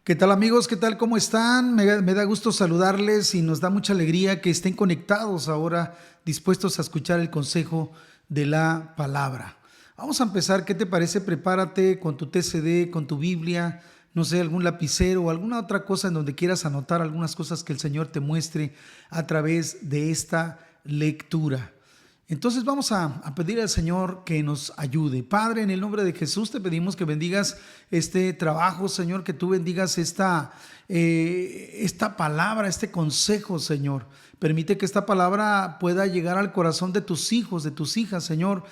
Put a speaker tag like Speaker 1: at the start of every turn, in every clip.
Speaker 1: ¿Qué tal amigos? ¿Qué tal? ¿Cómo están? Me da gusto saludarles y nos da mucha alegría que estén conectados ahora, dispuestos a escuchar el consejo de la palabra. Vamos a empezar. ¿Qué te parece? Prepárate con tu TCD, con tu Biblia, no sé, algún lapicero o alguna otra cosa en donde quieras anotar algunas cosas que el Señor te muestre a través de esta lectura. Entonces vamos a pedir al Señor que nos ayude. Padre, en el nombre de Jesús te pedimos que bendigas este trabajo, Señor, que tú bendigas esta palabra, este consejo, Señor. Permite que esta palabra pueda llegar al corazón de tus hijos, de tus hijas, Señor,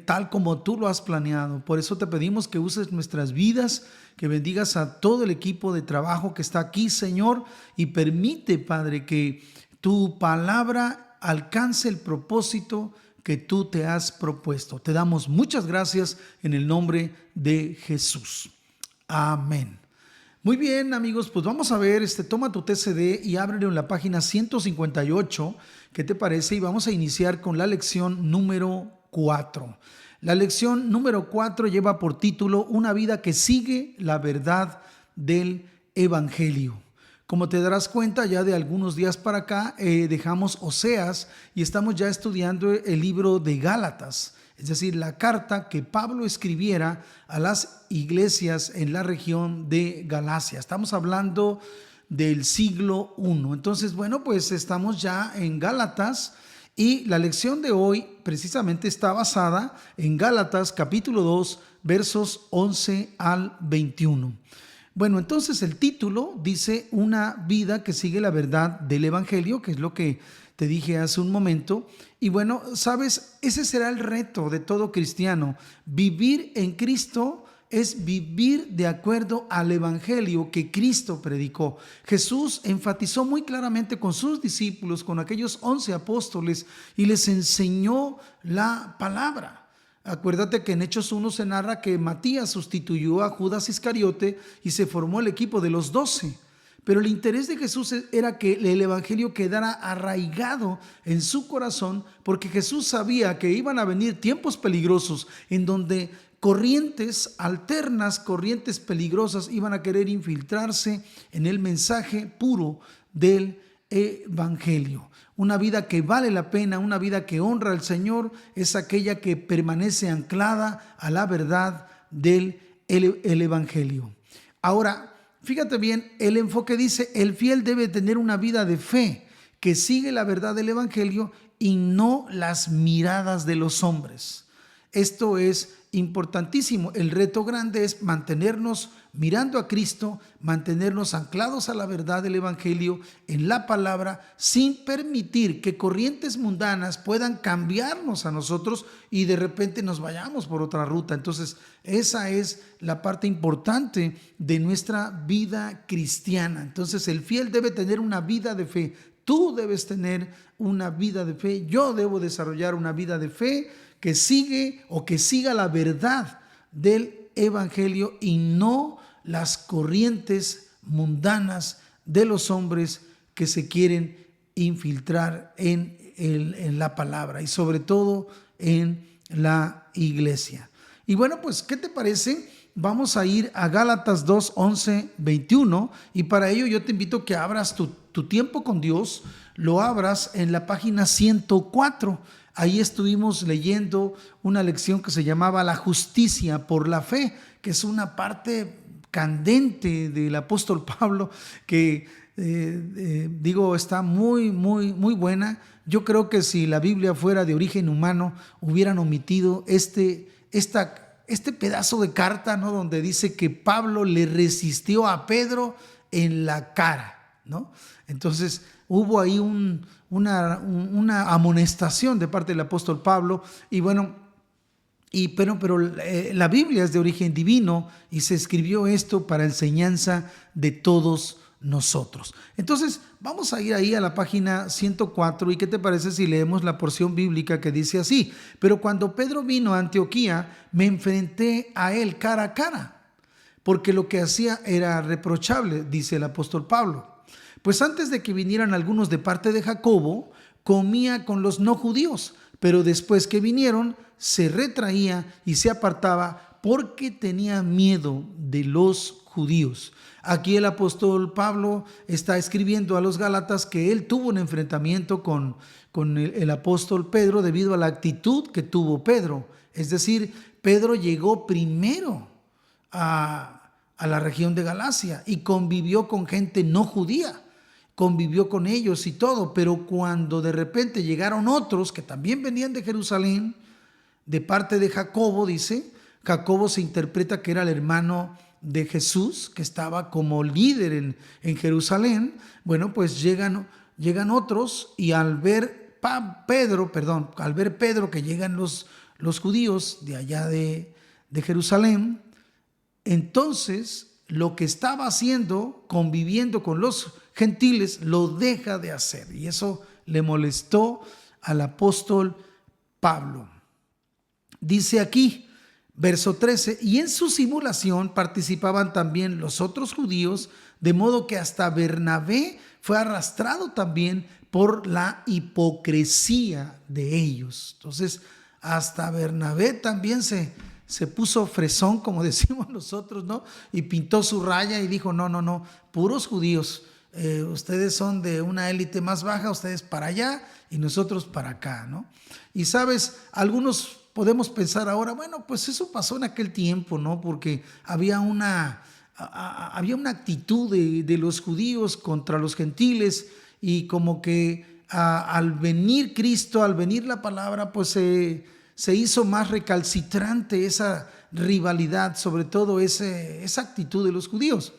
Speaker 1: tal como tú lo has planeado. Por eso te pedimos que uses nuestras vidas, que bendigas a todo el equipo de trabajo que está aquí, Señor, y permite, Padre, que tu palabra alcance el propósito que tú te has propuesto. Te damos muchas gracias en el nombre de Jesús. Amén. Muy bien, amigos, pues vamos a ver, toma tu TCD y ábrelo en la página 158. ¿Qué te parece? Y vamos a iniciar con la lección número 4. La lección número 4 lleva por título Una vida que sigue la verdad del Evangelio. Como te darás cuenta, ya de algunos días para acá dejamos Oseas y estamos ya estudiando el libro de Gálatas, es decir, la carta que Pablo escribiera a las iglesias en la región de Galacia. Estamos hablando del siglo I. Entonces, bueno, pues estamos ya en Gálatas y la lección de hoy precisamente está basada en Gálatas capítulo 2, versos 11 al 21. Bueno, entonces el título dice Una vida que sigue la verdad del Evangelio, que es lo que te dije hace un momento. Y bueno, sabes, ese será el reto de todo cristiano. Vivir en Cristo es vivir de acuerdo al Evangelio que Cristo predicó. Jesús enfatizó muy claramente con sus discípulos, con aquellos 11 apóstoles, y les enseñó la palabra. Acuérdate que en Hechos 1 se narra que Matías sustituyó a Judas Iscariote y se formó el equipo de los 12. Pero el interés de Jesús era que el evangelio quedara arraigado en su corazón, porque Jesús sabía que iban a venir tiempos peligrosos en donde corrientes alternas, corrientes peligrosas iban a querer infiltrarse en el mensaje puro del evangelio. Una vida que vale la pena, una vida que honra al Señor, es aquella que permanece anclada a la verdad del el evangelio. Ahora, fíjate bien, el enfoque dice, el fiel debe tener una vida de fe que sigue la verdad del evangelio y no las miradas de los hombres. Esto es importantísimo. El reto grande es mantenernos mirando a Cristo, mantenernos anclados a la verdad del Evangelio, en la palabra, sin permitir que corrientes mundanas puedan cambiarnos a nosotros y de repente nos vayamos por otra ruta. Entonces, esa es la parte importante de nuestra vida cristiana. Entonces, el fiel debe tener una vida de fe. Tú debes tener una vida de fe. Yo debo desarrollar una vida de fe que siga la verdad del Evangelio y no las corrientes mundanas de los hombres que se quieren infiltrar en la palabra y sobre todo en la iglesia. Y bueno, pues, ¿qué te parece? Vamos a ir a Gálatas 2, 11, 21 y para ello yo te invito a que abras tu tiempo con Dios, lo abras en la página 104. Ahí estuvimos leyendo una lección que se llamaba La justicia por la fe, que es una parte candente del apóstol Pablo que está muy, muy, muy buena. Yo creo que si la Biblia fuera de origen humano, hubieran omitido este pedazo de carta, ¿no? Donde dice que Pablo le resistió a Pedro en la cara, ¿no? Entonces hubo ahí una amonestación de parte del apóstol Pablo y bueno, pero la Biblia es de origen divino y se escribió esto para enseñanza de todos nosotros. Entonces vamos a ir ahí a la página 104 y ¿qué te parece si leemos la porción bíblica que dice así? Pero cuando Pedro vino a Antioquía me enfrenté a él cara a cara, porque lo que hacía era reprochable, dice el apóstol Pablo. Pues antes de que vinieran algunos de parte de Jacobo, comía con los no judíos, pero después que vinieron, se retraía y se apartaba porque tenía miedo de los judíos. Aquí el apóstol Pablo está escribiendo a los Gálatas que él tuvo un enfrentamiento con el apóstol Pedro debido a la actitud que tuvo Pedro. Es decir, Pedro llegó primero a la región de Galacia y convivió con gente no judía, convivió con ellos y todo, pero cuando de repente llegaron otros que también venían de Jerusalén, de parte de Jacobo, dice, Jacobo se interpreta que era el hermano de Jesús, que estaba como líder en Jerusalén. Bueno, pues llegan otros y al ver Pedro que llegan los judíos de allá de Jerusalén, entonces lo que estaba haciendo, conviviendo con los gentiles, lo deja de hacer. Y eso le molestó al apóstol Pablo. Dice aquí, verso 13, y en su simulación participaban también los otros judíos, de modo que hasta Bernabé fue arrastrado también por la hipocresía de ellos. Entonces, hasta Bernabé también se puso fresón, como decimos nosotros, ¿no? Y pintó su raya y dijo, no, puros judíos. Ustedes son de una élite más baja, ustedes para allá y nosotros para acá, ¿no? Y sabes, algunos podemos pensar ahora, bueno, pues eso pasó en aquel tiempo, ¿no? Porque había una actitud de los judíos contra los gentiles y como que al venir Cristo, al venir la palabra, pues se hizo más recalcitrante esa rivalidad, sobre todo esa actitud de los judíos.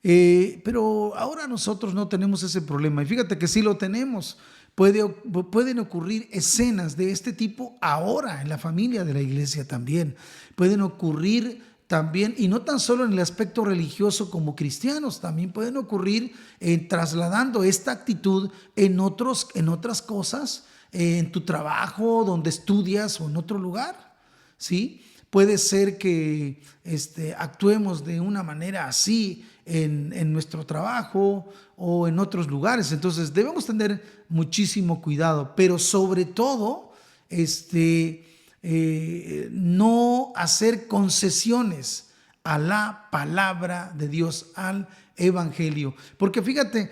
Speaker 1: Pero ahora nosotros no tenemos ese problema y fíjate que sí lo tenemos. Pueden ocurrir escenas de este tipo ahora en la familia de la iglesia también. Pueden ocurrir también, y no tan solo en el aspecto religioso como cristianos, también pueden ocurrir trasladando esta actitud en otras cosas, en tu trabajo, donde estudias o en otro lugar, ¿sí? Puede ser que actuemos de una manera así en nuestro trabajo o en otros lugares. Entonces debemos tener muchísimo cuidado, pero sobre todo no hacer concesiones a la palabra de Dios, al evangelio. Porque fíjate,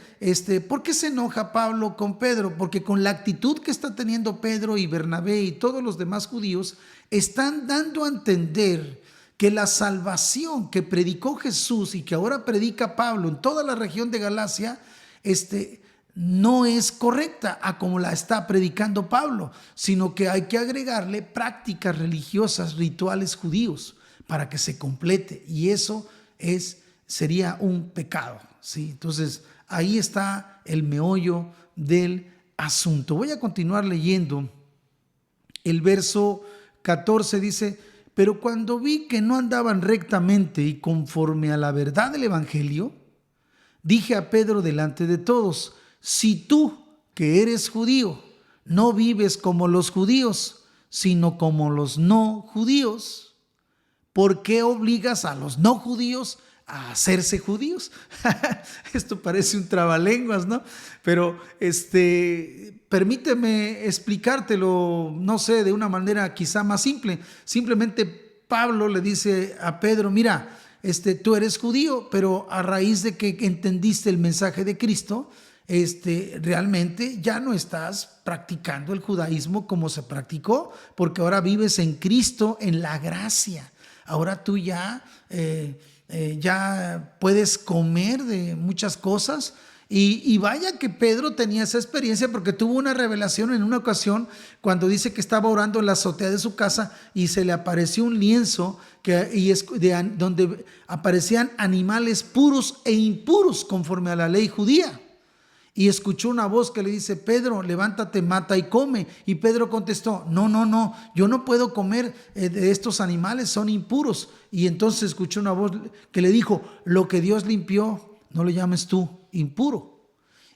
Speaker 1: ¿por qué se enoja Pablo con Pedro? Porque con la actitud que está teniendo Pedro y Bernabé y todos los demás judíos, están dando a entender que la salvación que predicó Jesús y que ahora predica Pablo en toda la región de Galacia, no es correcta a como la está predicando Pablo, sino que hay que agregarle prácticas religiosas, rituales judíos para que se complete, y eso sería un pecado, ¿sí? Entonces ahí está el meollo del asunto. Voy a continuar leyendo. El verso 14 dice, pero cuando vi que no andaban rectamente y conforme a la verdad del evangelio, dije a Pedro delante de todos, si tú, que eres judío, no vives como los judíos, sino como los no judíos, ¿por qué obligas a los no judíos a hacerse judíos? Esto parece un trabalenguas, ¿no? Pero permíteme explicártelo, no sé, de una manera quizá más simple. Simplemente Pablo le dice a Pedro, mira, tú eres judío, pero a raíz de que entendiste el mensaje de Cristo, realmente ya no estás practicando el judaísmo como se practicó, porque ahora vives en Cristo, en la gracia. Ahora tú ya puedes comer de muchas cosas. Y vaya que Pedro tenía esa experiencia, porque tuvo una revelación en una ocasión cuando dice que estaba orando en la azotea de su casa y se le apareció un lienzo donde aparecían animales puros e impuros conforme a la ley judía. Y escuchó una voz que le dice, Pedro, levántate, mata y come. Y Pedro contestó, no, yo no puedo comer de estos animales, son impuros. Y entonces escuchó una voz que le dijo, lo que Dios limpió, no lo llames tú impuro.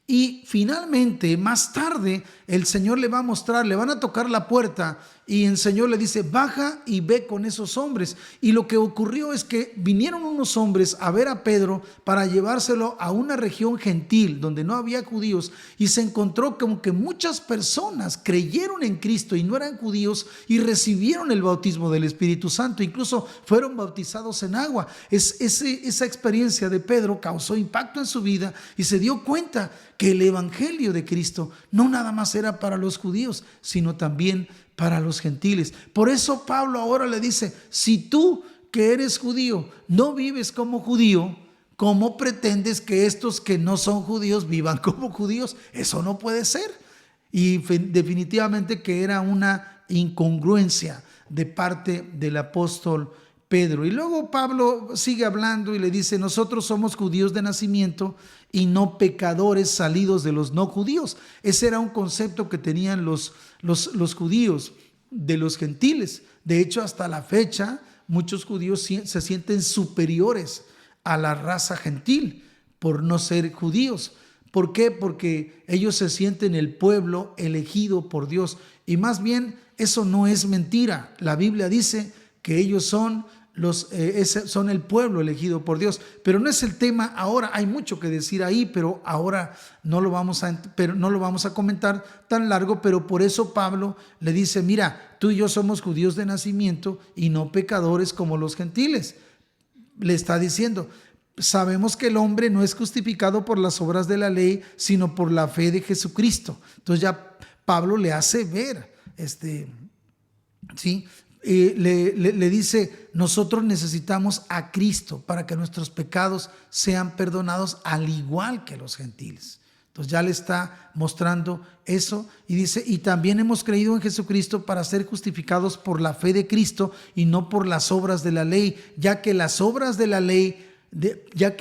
Speaker 1: Y finalmente, más tarde, el Señor le va a mostrar, le van a tocar la puerta y el Señor le dice, baja y ve con esos hombres. Y lo que ocurrió es que vinieron unos hombres a ver a Pedro para llevárselo a una región gentil donde no había judíos, y se encontró como que muchas personas creyeron en Cristo y no eran judíos y recibieron el bautismo del Espíritu Santo, incluso fueron bautizados en agua. Esa experiencia de Pedro causó impacto en su vida y se dio cuenta que el evangelio de Cristo no nada más era para los judíos, sino también para los gentiles. Por eso Pablo ahora le dice, si tú que eres judío no vives como judío, ¿cómo pretendes que estos que no son judíos vivan como judíos? Eso no puede ser. Y definitivamente que era una incongruencia de parte del apóstol Pedro. Y luego Pablo sigue hablando y le dice, nosotros somos judíos de nacimiento y no pecadores salidos de los no judíos. Ese era un concepto que tenían los judíos de los gentiles. De hecho, hasta la fecha, muchos judíos se sienten superiores a la raza gentil por no ser judíos. ¿Por qué? Porque ellos se sienten el pueblo elegido por Dios. Y más bien, eso no es mentira. La Biblia dice que ellos son el pueblo elegido por Dios, pero no es el tema ahora. Hay mucho que decir ahí, pero ahora no lo vamos a comentar tan largo. Pero por eso Pablo le dice, mira, tú y yo somos judíos de nacimiento y no pecadores como los gentiles. Le está diciendo, sabemos que el hombre no es justificado por las obras de la ley, sino por la fe de Jesucristo. Entonces ya Pablo le hace ver, ¿sí? Le dice, nosotros necesitamos a Cristo para que nuestros pecados sean perdonados al igual que los gentiles. Entonces ya le está mostrando eso y dice, y también hemos creído en Jesucristo para ser justificados por la fe de Cristo y no por las obras de la ley, ya que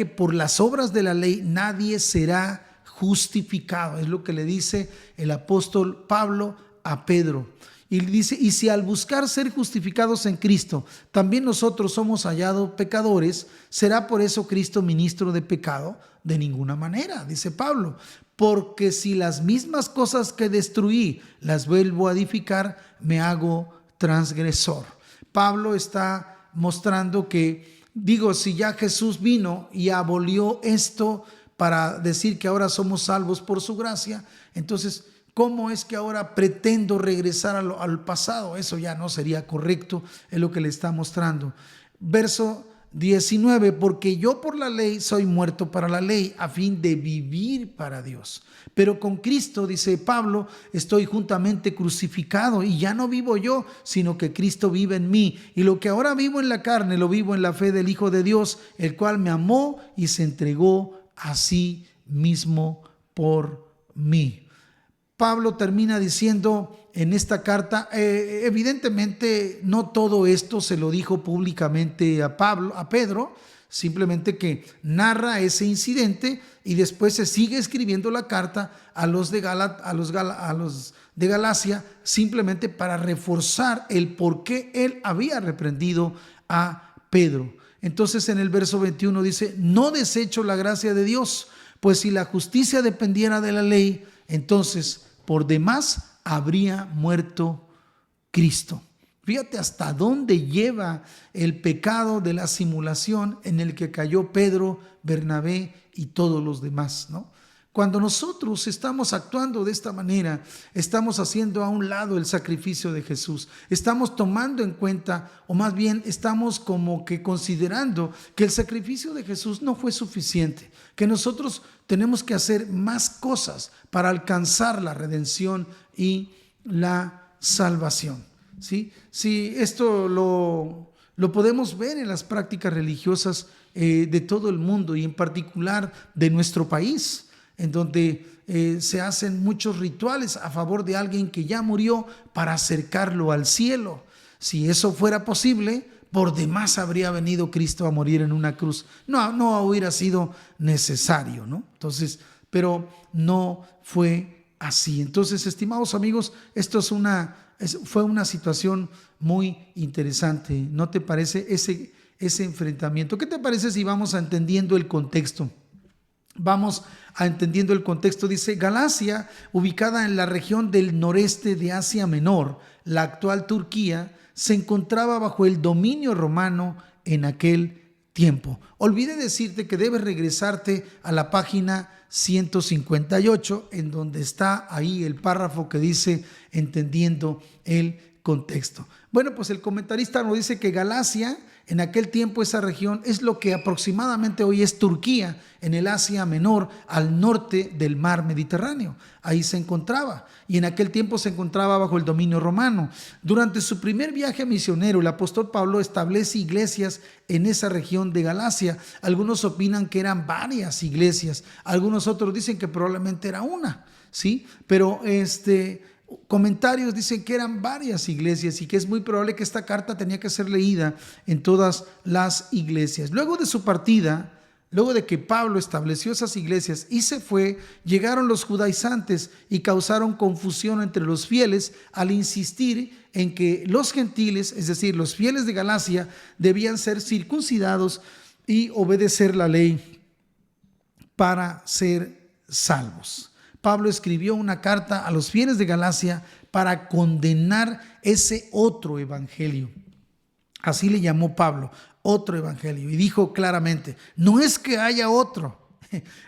Speaker 1: por las obras de la ley nadie será justificado. Es lo que le dice el apóstol Pablo a Pedro. Y dice, y si al buscar ser justificados en Cristo, también nosotros somos hallados pecadores, ¿será por eso Cristo ministro de pecado? De ninguna manera, dice Pablo, porque si las mismas cosas que destruí las vuelvo a edificar, me hago transgresor. Pablo está mostrando que, si ya Jesús vino y abolió esto para decir que ahora somos salvos por su gracia, entonces, ¿cómo es que ahora pretendo regresar al pasado? Eso ya no sería correcto, es lo que le está mostrando. Verso 19, porque yo por la ley soy muerto para la ley, a fin de vivir para Dios. Pero con Cristo, dice Pablo, estoy juntamente crucificado y ya no vivo yo, sino que Cristo vive en mí. Y lo que ahora vivo en la carne, lo vivo en la fe del Hijo de Dios, el cual me amó y se entregó a sí mismo por mí. Pablo termina diciendo en esta carta, evidentemente no todo esto se lo dijo públicamente a Pedro, simplemente que narra ese incidente y después se sigue escribiendo la carta a los de Galacia, simplemente para reforzar el por qué él había reprendido a Pedro. Entonces en el verso 21 dice, no desecho la gracia de Dios, pues si la justicia dependiera de la ley, entonces por demás habría muerto Cristo. Fíjate hasta dónde lleva el pecado de la simulación en el que cayó Pedro, Bernabé y todos los demás, ¿no? Cuando nosotros estamos actuando de esta manera, estamos haciendo a un lado el sacrificio de Jesús. Estamos tomando en cuenta, o más bien estamos como que considerando que el sacrificio de Jesús no fue suficiente, que nosotros tenemos que hacer más cosas para alcanzar la redención y la salvación. ¿Sí? Sí, esto lo podemos ver en las prácticas religiosas de todo el mundo y en particular de nuestro país, en donde se hacen muchos rituales a favor de alguien que ya murió para acercarlo al cielo. Si eso fuera posible, por demás habría venido Cristo a morir en una cruz. No hubiera sido necesario, ¿no? Entonces, pero no fue así. Entonces, estimados amigos, esto fue una situación muy interesante. ¿No te parece ese enfrentamiento? ¿Qué te parece si vamos entendiendo el contexto? Vamos a entendiendo el contexto. Dice: Galacia, ubicada en la región del noreste de Asia Menor, la actual Turquía, se encontraba bajo el dominio romano en aquel tiempo. Olvidé decirte que debes regresarte a la página 158, en donde está ahí el párrafo que dice entendiendo el contexto. Bueno, pues el comentarista nos dice que Galacia, en aquel tiempo esa región, es lo que aproximadamente hoy es Turquía, en el Asia Menor, al norte del mar Mediterráneo. Ahí se encontraba, y en aquel tiempo se encontraba bajo el dominio romano. Durante su primer viaje misionero, el apóstol Pablo establece iglesias en esa región de Galacia. Algunos opinan que eran varias iglesias, algunos otros dicen que probablemente era una, ¿sí? Pero comentarios dicen que eran varias iglesias y que es muy probable que esta carta tenía que ser leída en todas las iglesias. Luego de su partida, luego de que Pablo estableció esas iglesias y se fue, llegaron los judaizantes y causaron confusión entre los fieles al insistir en que los gentiles, es decir, los fieles de Galacia, debían ser circuncidados y obedecer la ley para ser salvos. Pablo escribió una carta a los fieles de Galacia para condenar ese otro evangelio. Así le llamó Pablo, otro evangelio. Y dijo claramente: no es que haya otro.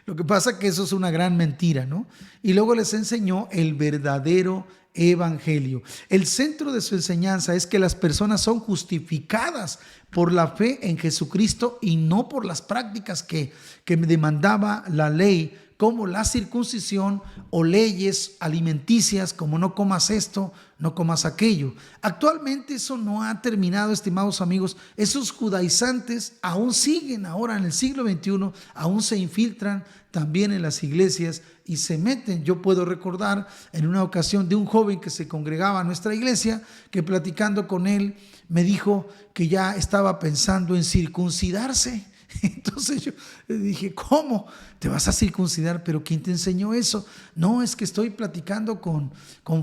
Speaker 1: Lo que pasa es que eso es una gran mentira, ¿no? Y luego les enseñó el verdadero evangelio. El centro de su enseñanza es que las personas son justificadas por la fe en Jesucristo y no por las prácticas que demandaba la ley, como la circuncisión o leyes alimenticias, como no comas esto, no comas aquello. Actualmente eso no ha terminado, estimados amigos. Esos judaizantes aún siguen ahora en el siglo XXI, aún se infiltran también en las iglesias y se meten. Yo puedo recordar en una ocasión de un joven que se congregaba a nuestra iglesia, que platicando con él me dijo que ya estaba pensando en circuncidarse. Entonces yo le dije: ¿cómo? ¿Te vas a circuncidar? ¿Pero quién te enseñó eso? No, es que estoy platicando con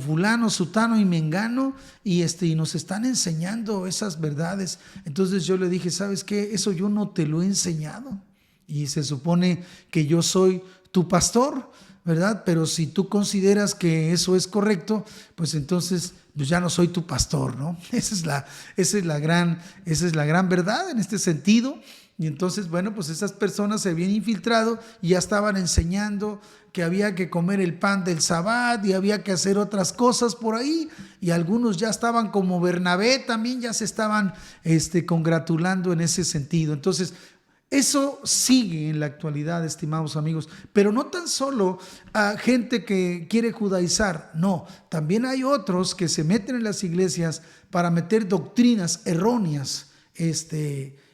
Speaker 1: fulano, sutano y mengano y nos están enseñando esas verdades. Entonces yo le dije: ¿sabes qué? Eso yo no te lo he enseñado. Y se supone que yo soy tu pastor, ¿verdad? Pero si tú consideras que eso es correcto, pues entonces pues ya no soy tu pastor, ¿no? Esa es la gran verdad en este sentido. Y entonces, bueno, pues esas personas se habían infiltrado y ya estaban enseñando que había que comer el pan del Sabbat y había que hacer otras cosas por ahí. Y algunos ya estaban como Bernabé, también ya se estaban congratulando en ese sentido. Entonces, eso sigue en la actualidad, estimados amigos, pero no tan solo a gente que quiere judaizar, no, también hay otros que se meten en las iglesias para meter doctrinas erróneas,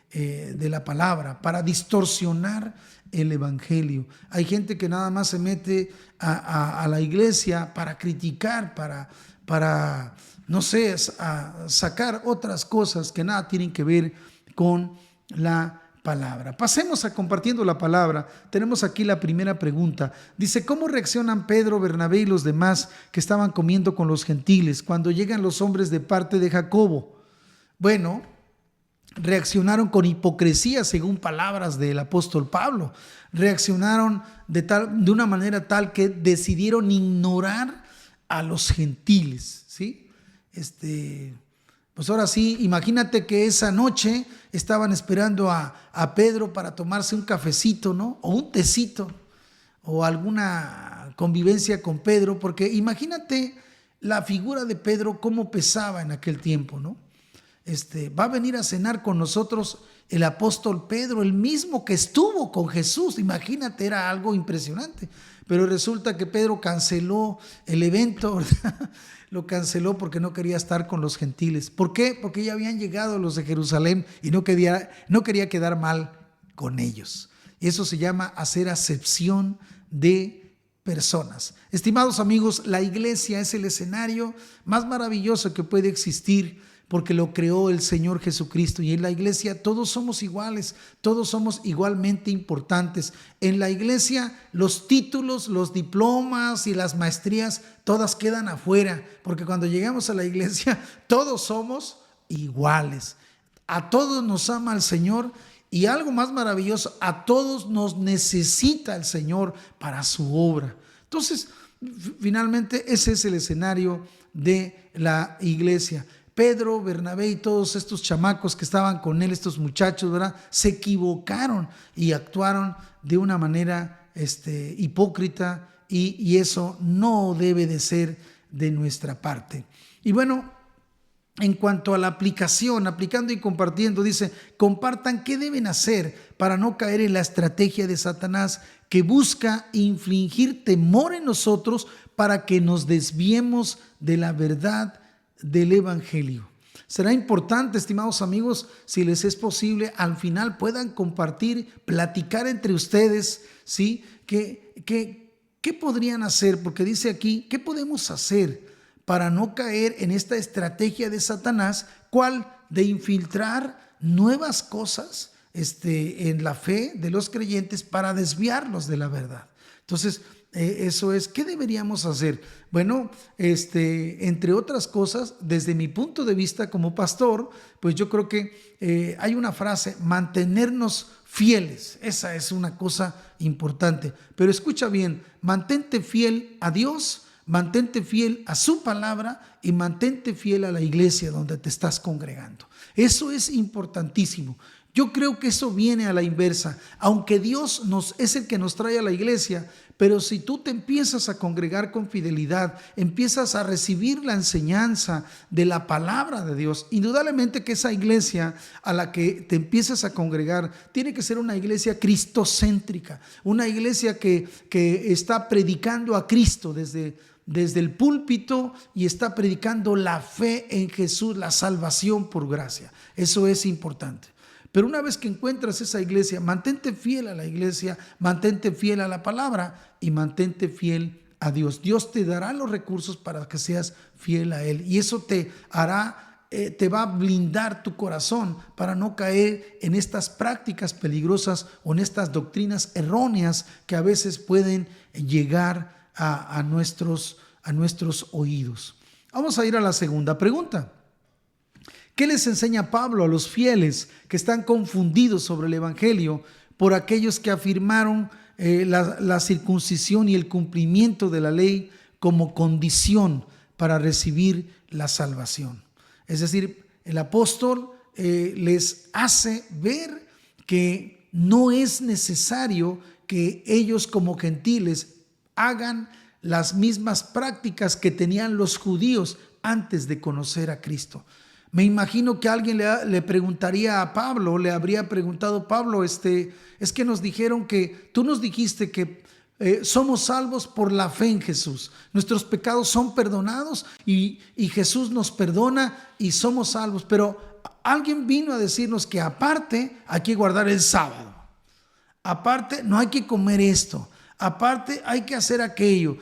Speaker 1: de la palabra, para distorsionar el evangelio. Hay gente que nada más se mete a la iglesia para criticar, para no sé, a sacar otras cosas que nada tienen que ver con la palabra. Pasemos a compartiendo la palabra. Tenemos aquí la primera pregunta. Dice: ¿cómo reaccionan Pedro, Bernabé y los demás que estaban comiendo con los gentiles cuando llegan los hombres de parte de Jacobo? Bueno, reaccionaron con hipocresía, según palabras del apóstol Pablo. Reaccionaron de una manera tal que decidieron ignorar a los gentiles, ¿sí? Pues ahora sí, imagínate que esa noche estaban esperando a Pedro para tomarse un cafecito, ¿no? O un tecito, o alguna convivencia con Pedro, porque imagínate la figura de Pedro, cómo pesaba en aquel tiempo, ¿no? Va a venir a cenar con nosotros el apóstol Pedro, el mismo que estuvo con Jesús. Imagínate, era algo impresionante. Pero resulta que Pedro canceló el evento, ¿verdad? Lo canceló porque no quería estar con los gentiles. ¿Por qué? Porque ya habían llegado los de Jerusalén y no quería quedar mal con ellos. Y eso se llama hacer acepción de personas. Estimados amigos, la iglesia es el escenario más maravilloso que puede existir, porque lo creó el Señor Jesucristo, y en la iglesia todos somos iguales, todos somos igualmente importantes. En la iglesia los títulos, los diplomas y las maestrías todas quedan afuera, porque cuando llegamos a la iglesia todos somos iguales. A todos nos ama el Señor Y algo más maravilloso, a todos nos necesita el Señor para su obra. Entonces, finalmente ese es el escenario de la iglesia. Pedro, Bernabé y todos estos chamacos que estaban con él, estos muchachos, ¿verdad? Se equivocaron y actuaron de una manera hipócrita y eso no debe de ser de nuestra parte. Y bueno, en cuanto a la aplicación, aplicando y compartiendo, dice, compartan qué deben hacer para no caer en la estrategia de Satanás que busca infligir temor en nosotros para que nos desviemos de la verdad del Evangelio. Será importante, estimados amigos, si les es posible, al final puedan compartir, platicar entre ustedes, ¿sí? ¿Qué podrían hacer? Porque dice aquí, ¿qué podemos hacer para no caer en esta estrategia de Satanás? ¿Cuál? De infiltrar nuevas cosas en la fe de los creyentes para desviarlos de la verdad. Entonces, eso es, ¿qué deberíamos hacer? Bueno, entre otras cosas, desde mi punto de vista como pastor, pues yo creo que hay una frase, mantenernos fieles. Esa es una cosa importante. Pero escucha bien, mantente fiel a Dios, mantente fiel a su palabra y mantente fiel a la iglesia donde te estás congregando. Eso es importantísimo. Yo creo que eso viene a la inversa, aunque Dios es el que nos trae a la iglesia, pero si tú te empiezas a congregar con fidelidad, empiezas a recibir la enseñanza de la palabra de Dios, indudablemente que esa iglesia a la que te empiezas a congregar tiene que ser una iglesia cristocéntrica, una iglesia que está predicando a Cristo desde el púlpito y está predicando la fe en Jesús, la salvación por gracia. Eso es importante. Pero una vez que encuentras esa iglesia, mantente fiel a la iglesia, mantente fiel a la palabra y mantente fiel a Dios. Dios te dará los recursos para que seas fiel a Él y eso te hará, te va a blindar tu corazón para no caer en estas prácticas peligrosas o en estas doctrinas erróneas que a veces pueden llegar a nuestros oídos. Vamos a ir a la segunda pregunta. ¿Qué les enseña Pablo a los fieles que están confundidos sobre el Evangelio por aquellos que afirmaron la circuncisión y el cumplimiento de la ley como condición para recibir la salvación? Es decir, el apóstol les hace ver que no es necesario que ellos como gentiles hagan las mismas prácticas que tenían los judíos antes de conocer a Cristo. Me imagino que alguien le preguntaría a Pablo, le habría preguntado a Pablo, es que nos dijeron que, tú nos dijiste que somos salvos por la fe en Jesús. Nuestros pecados son perdonados y Jesús nos perdona y somos salvos. Pero alguien vino a decirnos que aparte hay que guardar el sábado. Aparte no hay que comer esto. Aparte hay que hacer aquello.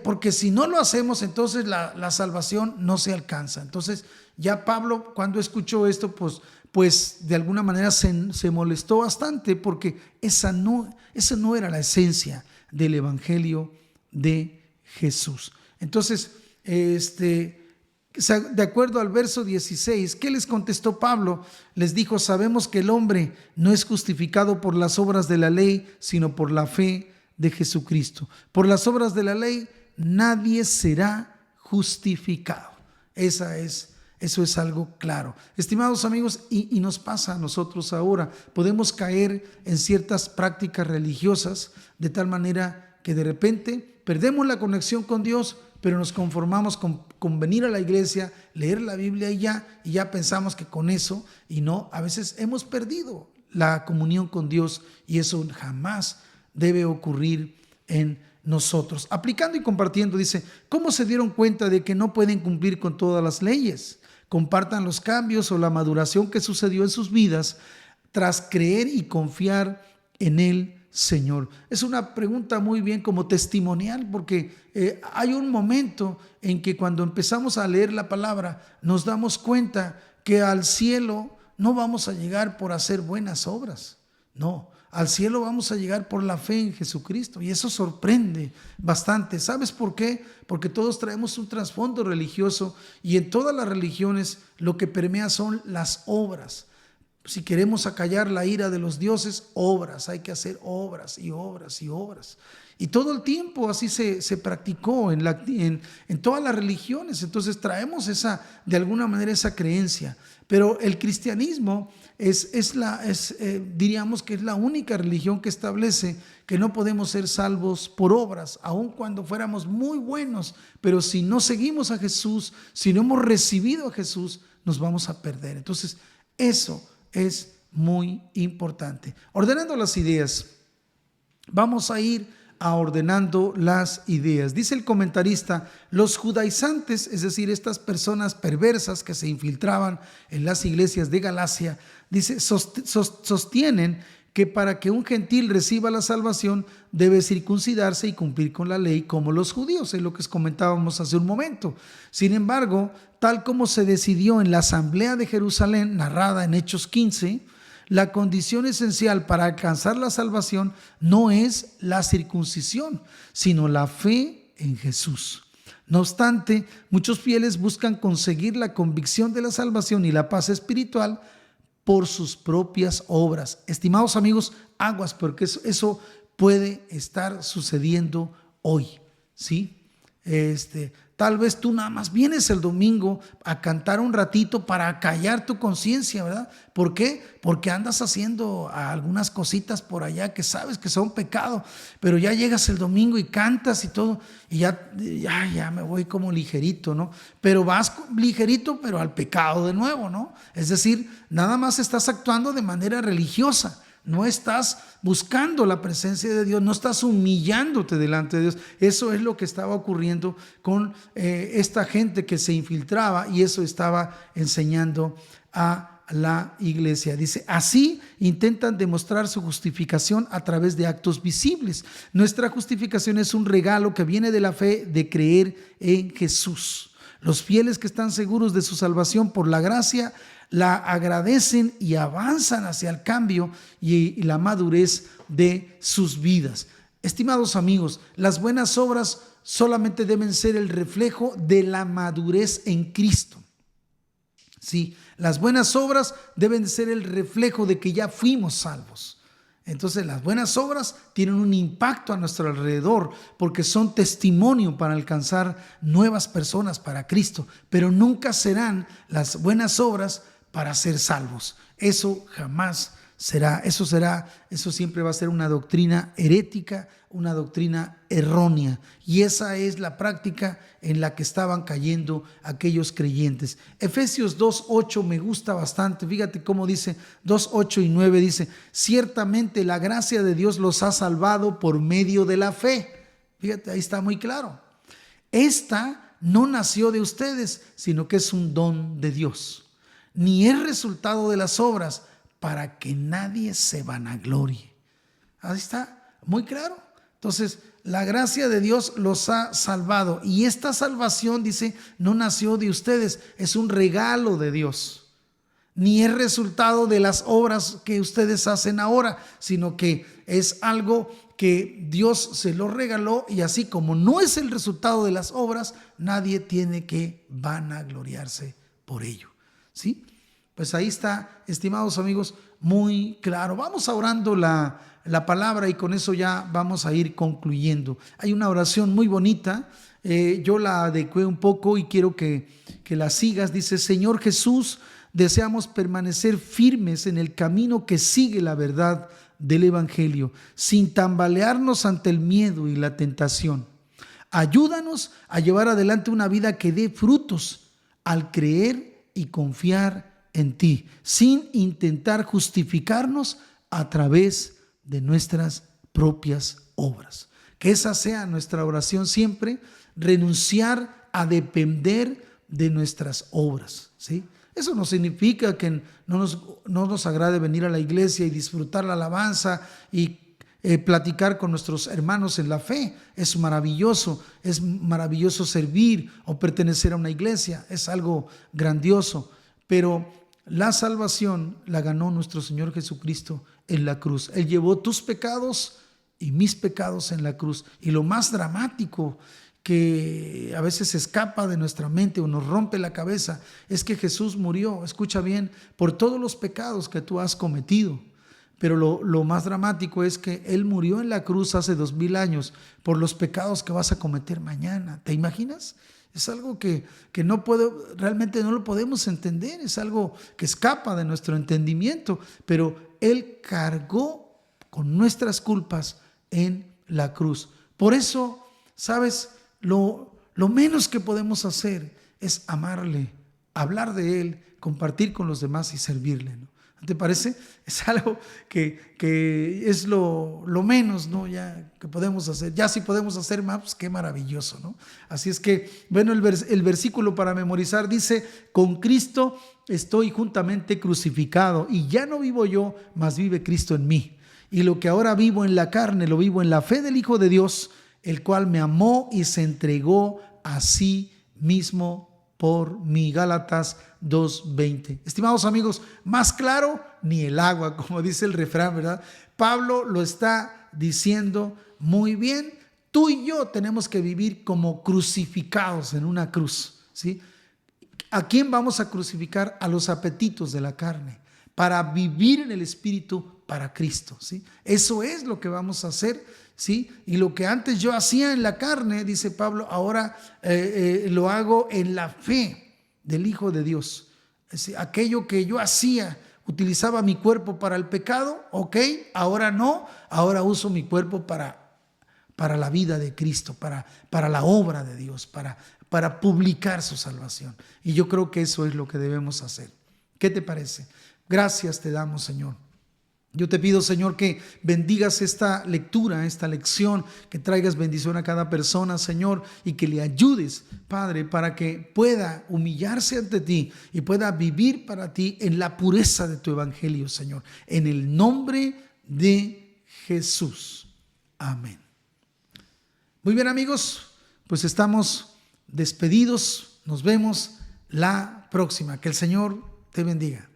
Speaker 1: Porque si no lo hacemos, entonces la salvación no se alcanza. Entonces ya Pablo, cuando escuchó esto, pues de alguna manera se molestó bastante porque esa no era la esencia del Evangelio de Jesús. Entonces, de acuerdo al verso 16, ¿qué les contestó Pablo? Les dijo, sabemos que el hombre no es justificado por las obras de la ley, sino por la fe de Jesucristo. Por las obras de la ley nadie será justificado. Eso es algo claro. Estimados amigos, y nos pasa a nosotros ahora, podemos caer en ciertas prácticas religiosas de tal manera que de repente perdemos la conexión con Dios, pero nos conformamos con venir a la iglesia, leer la Biblia y ya pensamos que con eso, y no, a veces hemos perdido la comunión con Dios y eso jamás debe ocurrir en nosotros. Aplicando y compartiendo, dice, ¿cómo se dieron cuenta de que no pueden cumplir con todas las leyes? Compartan los cambios o la maduración que sucedió en sus vidas tras creer y confiar en el Señor. Es una pregunta muy bien como testimonial porque hay un momento en que cuando empezamos a leer la palabra nos damos cuenta que al cielo no vamos a llegar por hacer buenas obras, no. Al cielo vamos a llegar por la fe en Jesucristo y eso sorprende bastante. ¿Sabes por qué? Porque todos traemos un trasfondo religioso y en todas las religiones lo que permea son las obras. Si queremos acallar la ira de los dioses, obras, hay que hacer obras y obras y obras. Y todo el tiempo así se practicó en todas las religiones. Entonces traemos de alguna manera esa creencia. Pero el cristianismo diríamos que es la única religión que establece que no podemos ser salvos por obras, aun cuando fuéramos muy buenos. Pero si no seguimos a Jesús, si no hemos recibido a Jesús, nos vamos a perder. Entonces eso es muy importante. Ordenando las ideas, vamos a ir ordenando las ideas. Dice el comentarista, los judaizantes, es decir, estas personas perversas que se infiltraban en las iglesias de Galacia, dice, sostienen que para que un gentil reciba la salvación debe circuncidarse y cumplir con la ley como los judíos, es lo que comentábamos hace un momento. Sin embargo, tal como se decidió en la asamblea de Jerusalén, narrada en Hechos 15, la condición esencial para alcanzar la salvación no es la circuncisión, sino la fe en Jesús. No obstante, muchos fieles buscan conseguir la convicción de la salvación y la paz espiritual por sus propias obras. Estimados amigos, aguas, porque eso puede estar sucediendo hoy, ¿sí? Tal vez tú nada más vienes el domingo a cantar un ratito para callar tu conciencia, ¿verdad? ¿Por qué? Porque andas haciendo algunas cositas por allá que sabes que son pecado, pero ya llegas el domingo y cantas y todo, y ya me voy como ligerito, ¿no? Pero vas ligerito, pero al pecado de nuevo, ¿no? Es decir, nada más estás actuando de manera religiosa. No estás buscando la presencia de Dios, no estás humillándote delante de Dios. Eso es lo que estaba ocurriendo con esta gente que se infiltraba, y eso estaba enseñando a la iglesia. Dice, así intentan demostrar su justificación a través de actos visibles. Nuestra justificación es un regalo que viene de la fe de creer en Jesús. Los fieles que están seguros de su salvación por la gracia la agradecen y avanzan hacia el cambio y la madurez de sus vidas. Estimados amigos, las buenas obras solamente deben ser el reflejo de la madurez en Cristo. Sí, las buenas obras deben ser el reflejo de que ya fuimos salvos. Entonces las buenas obras tienen un impacto a nuestro alrededor porque son testimonio para alcanzar nuevas personas para Cristo, pero nunca serán las buenas obras para ser salvos. Eso jamás será, eso siempre va a ser una doctrina herética, una doctrina errónea, y esa es la práctica en la que estaban cayendo aquellos creyentes. Efesios 2:8 me gusta bastante, fíjate cómo dice 2:8 y 9, dice, ciertamente la gracia de Dios los ha salvado por medio de la fe. Fíjate, ahí está muy claro. Esta no nació de ustedes, sino que es un don de Dios, ni es resultado de las obras, para que nadie se vanaglorie. Ahí está, muy claro. Entonces, la gracia de Dios los ha salvado, y esta salvación, dice, no nació de ustedes, es un regalo de Dios, ni es resultado de las obras que ustedes hacen ahora, sino que es algo que Dios se lo regaló, y así como no es el resultado de las obras, nadie tiene que vanagloriarse por ello, ¿sí? Pues ahí está, estimados amigos, muy claro. Vamos a orando la palabra y con eso ya vamos a ir concluyendo. Hay una oración muy bonita, yo la adecué un poco y quiero que la sigas. Dice, Señor Jesús, deseamos permanecer firmes en el camino que sigue la verdad del Evangelio, sin tambalearnos ante el miedo y la tentación. Ayúdanos a llevar adelante una vida que dé frutos al creer y confiar en ti, sin intentar justificarnos a través de nuestras propias obras. Que esa sea nuestra oración siempre, renunciar a depender de nuestras obras, ¿sí? Eso no significa que no nos agrade venir a la iglesia y disfrutar la alabanza y platicar con nuestros hermanos en la fe. Es maravilloso servir o pertenecer a una iglesia, es algo grandioso, pero la salvación la ganó nuestro Señor Jesucristo en la cruz. Él llevó tus pecados y mis pecados en la cruz. Y lo más dramático, que a veces se escapa de nuestra mente o nos rompe la cabeza es que Jesús murió, escucha bien, por todos los pecados que tú has cometido. Pero lo más dramático es que Él murió en la cruz hace 2000 años por los pecados que vas a cometer mañana. ¿Te imaginas? Es algo que realmente no lo podemos entender, es algo que escapa de nuestro entendimiento, pero Él cargó con nuestras culpas en la cruz. Por eso, ¿sabes? Lo menos que podemos hacer es amarle, hablar de Él, compartir con los demás y servirle, ¿no? ¿Te parece? Es algo que es lo menos, ¿no? Ya que podemos hacer. Ya si podemos hacer más, pues qué maravilloso, ¿no? Así es que, bueno, el versículo para memorizar dice: con Cristo estoy juntamente crucificado y ya no vivo yo, mas vive Cristo en mí. Y lo que ahora vivo en la carne, lo vivo en la fe del Hijo de Dios, el cual me amó y se entregó a sí mismo por mí. Gálatas 2:20. Estimados amigos, más claro ni el agua, como dice el refrán, ¿verdad? Pablo lo está diciendo muy bien. Tú y yo tenemos que vivir como crucificados en una cruz, ¿sí? ¿A quién vamos a crucificar? A los apetitos de la carne, para vivir en el Espíritu para Cristo, ¿sí? Eso es lo que vamos a hacer, ¿sí? Y lo que antes yo hacía en la carne, dice Pablo, ahora lo hago en la fe del Hijo de Dios. Es decir, aquello que yo hacía, utilizaba mi cuerpo para el pecado, ok, ahora no, ahora uso mi cuerpo para la vida de Cristo, para la obra de Dios, para publicar su salvación. Y yo creo que eso es lo que debemos hacer. ¿Qué te parece? Gracias te damos, Señor. Yo te pido, Señor, que bendigas esta lectura, esta lección, que traigas bendición a cada persona, Señor, y que le ayudes, Padre, para que pueda humillarse ante ti y pueda vivir para ti en la pureza de tu evangelio, Señor. En el nombre de Jesús. Amén. Muy bien, amigos, pues estamos despedidos. Nos vemos la próxima. Que el Señor te bendiga.